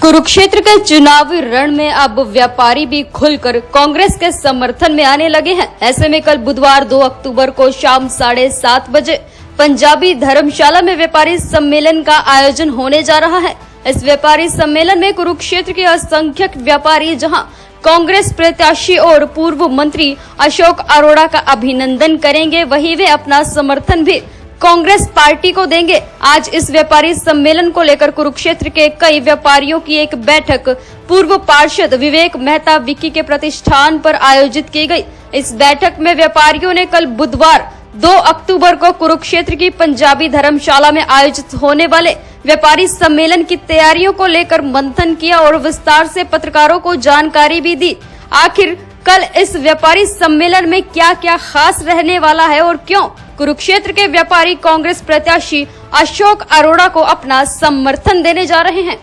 कुरुक्षेत्र के चुनावी रण में अब व्यापारी भी खुलकर कांग्रेस के समर्थन में आने लगे हैं। ऐसे में कल बुधवार 2 अक्टूबर को शाम 7:30 बजे पंजाबी धर्मशाला में व्यापारी सम्मेलन का आयोजन होने जा रहा है। इस व्यापारी सम्मेलन में कुरुक्षेत्र के असंख्यक व्यापारी जहां कांग्रेस प्रत्याशी और पूर्व मंत्री अशोक अरोड़ा का अभिनंदन करेंगे, वहीं वे अपना समर्थन भी कांग्रेस पार्टी को देंगे। आज इस व्यापारी सम्मेलन को लेकर कुरुक्षेत्र के कई व्यापारियों की एक बैठक पूर्व पार्षद विवेक मेहता विक्की के प्रतिष्ठान पर आयोजित की गई। इस बैठक में व्यापारियों ने कल बुधवार 2 अक्टूबर को कुरुक्षेत्र की पंजाबी धर्मशाला में आयोजित होने वाले व्यापारी सम्मेलन की तैयारियों को लेकर मंथन किया और विस्तार से पत्रकारों को जानकारी भी दी। आखिर कल इस व्यापारी सम्मेलन में क्या क्या खास रहने वाला है और क्यों कुरुक्षेत्र के व्यापारी कांग्रेस प्रत्याशी अशोक अरोड़ा को अपना समर्थन देने जा रहे हैं।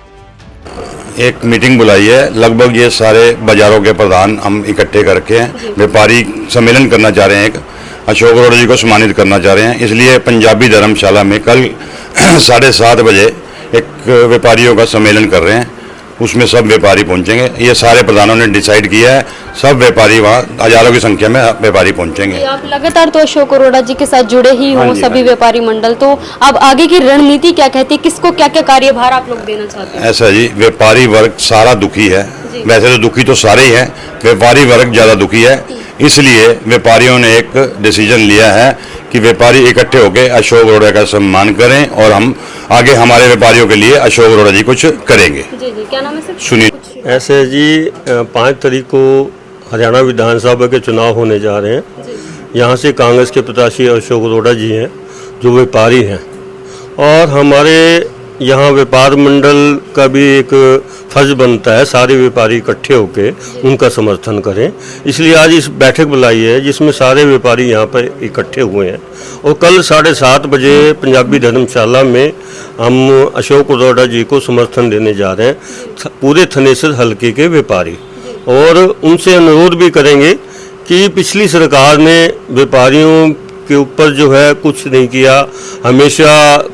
एक मीटिंग बुलाई है, लगभग ये सारे बाजारों के प्रधान हम इकट्ठे करके व्यापारी सम्मेलन करना चाह रहे हैं। एक अशोक अरोड़ा जी को सम्मानित करना चाह रहे हैं, इसलिए पंजाबी धर्मशाला में कल 7:30 बजे एक व्यापारियों का सम्मेलन कर रहे हैं। उसमें सब व्यापारी पहुंचेंगे। ये सारे प्रधानों ने डिसाइड किया है, सब व्यापारी वहाँ हजारों की संख्या में व्यापारी पहुंचेंगे। आप लगातार तो अशोक अरोड़ा जी के साथ जुड़े ही हो, सभी व्यापारी मंडल, तो अब आगे की रणनीति क्या कहती है, किसको क्या क्या कार्यभार आप लोग देना चाहते हैं? ऐसा जी, व्यापारी वर्ग सारा दुखी है। वैसे तो दुखी तो सारे ही है, व्यापारी वर्ग ज्यादा दुखी है। इसलिए व्यापारियों ने एक डिसीजन लिया है कि व्यापारी इकट्ठे होकर अशोक अरोड़ा का सम्मान करें और हम आगे हमारे व्यापारियों के लिए अशोक अरोड़ा जी कुछ करेंगे। जी जी, क्या नाम है सर? सुनील। ऐसे जी 5 तारीख को हरियाणा विधानसभा के चुनाव होने जा रहे हैं। यहाँ से कांग्रेस के प्रत्याशी अशोक अरोड़ा जी हैं जो व्यापारी हैं, और हमारे यहाँ व्यापार मंडल का भी एक फर्ज बनता है सारे व्यापारी इकट्ठे होके उनका समर्थन करें। इसलिए आज इस बैठक बुलाई है जिसमें सारे व्यापारी यहाँ पर इकट्ठे हुए हैं, और कल 7:30 बजे पंजाबी धर्मशाला में हम अशोक अरोड़ा जी को समर्थन देने जा रहे हैं, पूरे थनेसर हलके के व्यापारी। और उनसे अनुरोध भी करेंगे कि पिछली सरकार ने व्यापारियों के ऊपर जो है कुछ नहीं किया, हमेशा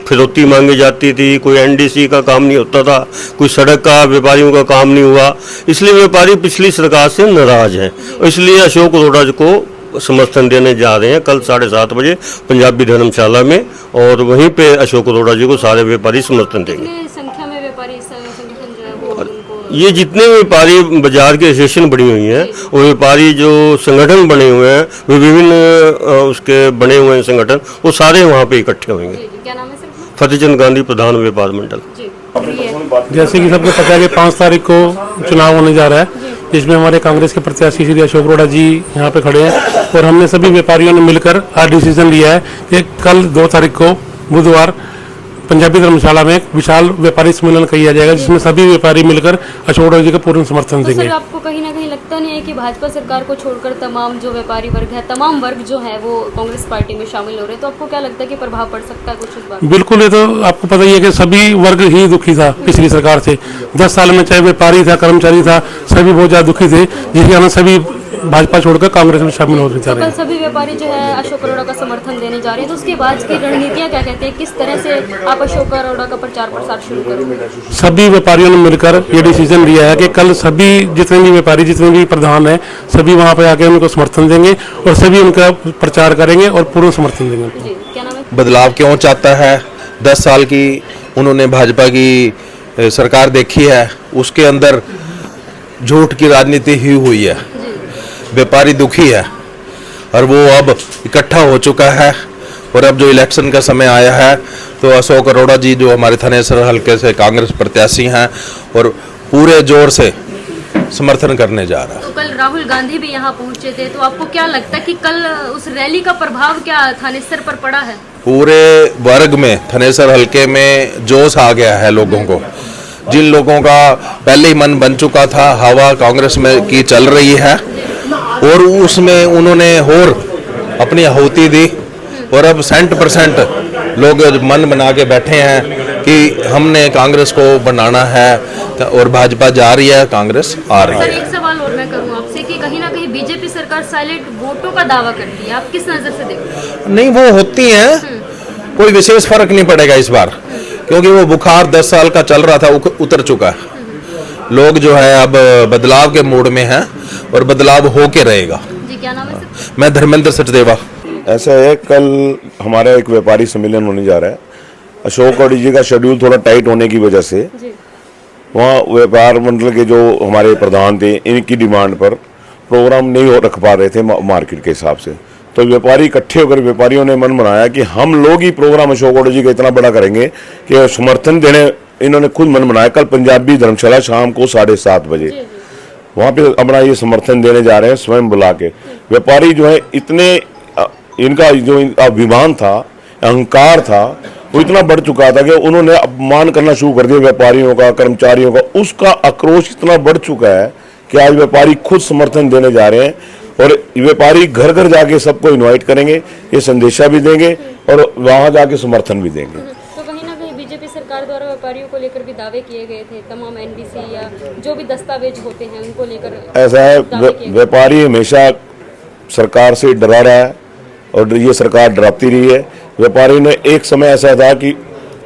फिरौती मांगी जाती थी, कोई एनडीसी का काम नहीं होता था, कोई सड़क का व्यापारियों का काम नहीं हुआ। इसलिए व्यापारी पिछली सरकार से नाराज हैं, इसलिए अशोक अरोड़ा जी को समर्थन देने जा रहे हैं कल 7:30 बजे पंजाबी धर्मशाला में, और वहीं पे अशोक अरोड़ा जी को सारे व्यापारी समर्थन देंगे। संख्या में व्यापारी संगठन जो है वो उनको ये जितने व्यापारी बाजार की एसोसिएशन बनी हुई हैं, वो व्यापारी जो संगठन बने हुए हैं, वे विभिन्न उसके बने हुए हैं संगठन, वो सारे वहाँ पे इकट्ठे होंगे। क्या नाम है सर? फतेहचंद गांधी, प्रधान व्यापार मंडल। जैसे कि सबको पता है कि 5 तारीख को चुनाव होने जा रहा है, जिसमें हमारे कांग्रेस के प्रत्याशी श्री अशोक अरोड़ा जी यहाँ पे खड़े हैं, और हमने सभी व्यापारियों ने मिलकर आज डिसीजन लिया है कि कल 2 तारीख को बुधवार पंजाबी धर्मशाला में एक विशाल व्यापारी सम्मेलन किया जाएगा, जिसमें सभी व्यापारी मिलकर अशोक अरोड़ा जी का पूर्ण समर्थन देंगे। सर, आपको कहीं ना कहीं लगता नहीं है कि भाजपा सरकार को छोड़कर तमाम जो व्यापारी वर्ग है, तमाम वर्ग जो है वो कांग्रेस पार्टी में शामिल हो रहे हैं, तो आपको क्या लगता है कि प्रभाव पड़ सकता है कुछ इस बार? बिल्कुल, ये तो आपको पता ही है कि सभी वर्ग ही दुखी था पिछली सरकार से। 10 साल में चाहे व्यापारी था, कर्मचारी था, सभी बहुत ज्यादा दुखी थे, जिसके कारण सभी भाजपा छोड़कर कांग्रेस में शामिल होने जा रहे हैं। सभी व्यापारी जो है अशोक अरोड़ा का समर्थन देने जा रहे हैं, तो उसके बाद की रणनीतियां क्या कहते हैं, किस तरह से आप अशोक अरोड़ा का प्रचार प्रसार शुरू करोगे? सभी व्यापारियों ने मिलकर ये डिसीजन लिया है कि कल सभी जितने भी व्यापारी, जितने भी प्रधान हैं, सभी वहाँ पे आके उनको समर्थन देंगे और सभी उनका प्रचार करेंगे और पूर्ण समर्थन देंगे। जी, क्या नाम है? बदलाव क्यों चाहता है? 10 साल की उन्होंने भाजपा की सरकार देखी है, उसके अंदर झूठ की राजनीति ही हुई है, व्यापारी दुखी है, और वो अब इकट्ठा हो चुका है। और अब जो इलेक्शन का समय आया है, तो अशोक अरोड़ा जी जो हमारे थनेसर हलके से कांग्रेस प्रत्याशी हैं, और पूरे जोर से समर्थन करने जा रहा है। तो कल राहुल गांधी भी यहाँ पहुँचे थे, तो आपको क्या लगता है कि कल उस रैली का प्रभाव क्या थानेसर पर पड़ा है? पूरे वर्ग में, थनेसर हलके में जोश आ गया है लोगों को। जिन लोगों का पहले ही मन बन चुका था, हवा कांग्रेस में की चल रही है, और उसमें उन्होंने और अपनी आहुति दी, और अब 100% लोग मन बना के बैठे हैं कि हमने कांग्रेस को बनाना है, और भाजपा जा रही है, कांग्रेस आ रही है। सर, एक सवाल और मैं करूं आपसे कि कहीं ना कहीं बीजेपी सरकार साइलेंट वोटों का दावा करती है, आप किस नजर से देखते हैं? नहीं, वो होती हैं, कोई विशेष फर्क नहीं पड़ेगा इस बार, क्योंकि वो बुखार 10 साल का चल रहा था, उतर चुका है। लोग जो है अब बदलाव के मूड में हैं और बदलाव हो के रहेगा। जी, क्या नाम है सर? मैं धर्मेंद्र सचदेवा। ऐसा है, कल हमारा एक व्यापारी सम्मेलन होने जा रहा है। अशोक गौड़ जी का शेड्यूल थोड़ा टाइट होने की वजह से जी, वहाँ व्यापार मंडल के जो हमारे प्रधान थे, इनकी डिमांड पर प्रोग्राम नहीं रख पा रहे थे मार्केट के हिसाब से। तो व्यापारी इकट्ठे होकर व्यापारियों ने मन बनाया कि हम लोग ही प्रोग्राम अशोक गौड़ जी का इतना बड़ा करेंगे कि समर्थन देने, इन्होंने खुद मन बनाया। कल पंजाबी धर्मशाला शाम को 7:30 बजे वहाँ पे अपना ये समर्थन देने जा रहे हैं, स्वयं बुला के। व्यापारी जो है इतने, इनका जो अभिमान था, अहंकार था, वो इतना बढ़ चुका था कि उन्होंने अपमान करना शुरू कर दिया व्यापारियों का, कर्मचारियों का। उसका आक्रोश इतना बढ़ चुका है कि आज व्यापारी खुद समर्थन देने जा रहे हैं और व्यापारी घर घर जाके सबको इनवाइट करेंगे, ये संदेशा भी देंगे और वहां जाके समर्थन भी देंगे। तो कहीं ना कहीं बीजेपी सरकार द्वारा व्यापारियों को लेकर भी दावे किए गए थे, तमाम एनबीसी या जो भी दस्तावेज होते हैं उनको लेकर ऐसा है, दावे किए गए। व्यापारी हमेशा सरकार से डरा रहा है और ये सरकार डराती रही है। व्यापारी ने एक समय ऐसा था कि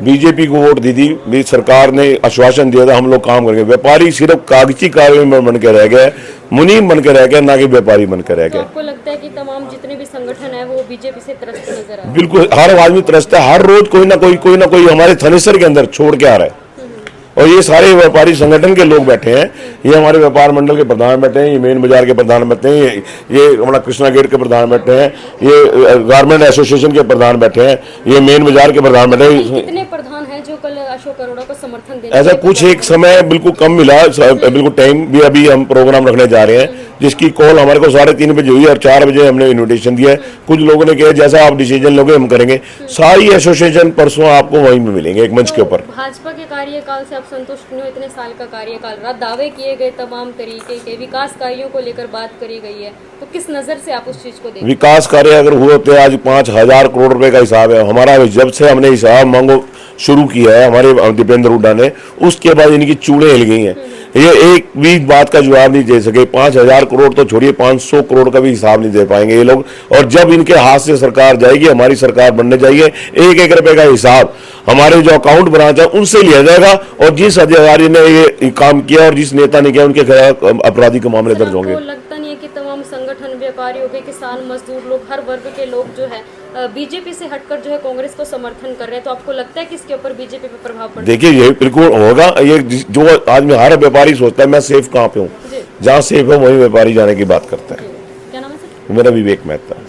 बीजेपी को वोट दी थी, भी सरकार ने आश्वासन दिया था हम लोग काम करेंगे। व्यापारी सिर्फ कागजी कार्य में बन के रह गए, मुनीम बन के रह गए, ना कि व्यापारी बन के रह तो गए। आपको लगता है कि तमाम जितने भी संगठन है वो बीजेपी से त्रस्त नजर आ रहे हैं? बिल्कुल, हर आदमी त्रस्त है, हर रोज कोई ना कोई हमारे थनेसर के अंदर छोड़ के आ रहा है। और ये सारे व्यापारी संगठन के लोग बैठे हैं, ये हमारे व्यापार मंडल के प्रधान बैठे हैं, ये मेन बाजार के प्रधान बैठे हैं, ये हमारा कृष्णा गेट के प्रधान बैठे हैं, ये गारमेंट एसोसिएशन के प्रधान बैठे हैं, ये मेन बाजार के प्रधान बैठे हैं। कितने प्रधान हैं जो कल अशोक अरोड़ा को समर्थन देने ऐसा के कुछ लिए एक समय बिल्कुल कम मिला, बिल्कुल टाइम भी। अभी हम प्रोग्राम रखने जा रहे हैं जिसकी कॉल हमारे को 3:30 बजे हुई और 4 बजे हमने इन्विटेशन दिया है। कुछ लोगों ने कहा जैसा आप डिसीजन लोगे हम करेंगे। सारी एसोसिएशन परसों आपको वहीं में मिलेंगे एक मंच के ऊपर। भाजपा के कार्यकाल से आप संतुष्ट नहीं हो? इतने साल का कार्यकाल रहा, दावे किए गए तमाम तरीके के विकास कार्यों को लेकर बात करी गई है, तो किस नजर से आप उस चीज को देखते हैं? विकास कार्य अगर हुए तो आज 5,000 करोड़ रुपए का हिसाब है हमारा। जब से हमने हिसाब मांगो शुरू किया है हमारे दीपेंद्र हुड्डा ने, उसके बाद इनकी चूड़े हिल गई हैं। ये एक भी बात का जवाब नहीं दे सके। 5,000 करोड़ तो छोड़िए, 500 करोड़ का भी हिसाब नहीं दे पाएंगे ये लोग। और जब इनके हाथ से सरकार जाएगी, हमारी सरकार बनने जाइए, 1-1 रुपए का हिसाब हमारे जो अकाउंट ब्रांच है उनसे लिया जाएगा और जिस अधिकारी ने ये काम किया और जिस नेता ने किया उनके खिलाफ आपराधिक मामले दर्ज होंगे। आपको लगता नहीं है कि तमाम संगठन, व्यापारी हो गए, किसान, मजदूर लोग, हर वर्ग के लोग जो है बीजेपी से हटकर जो है कांग्रेस को समर्थन कर रहे हैं, तो आपको लगता है कि इसके ऊपर बीजेपी पे प्रभाव पड़ेगा? देखिए, ये बिल्कुल होगा। ये जो आज में हर व्यापारी सोचता है मैं सेफ कहाँ पे हूँ, जहाँ सेफ है वहीं व्यापारी जाने की बात करता है। क्या नाम है सर? मेरा विवेक मेहता।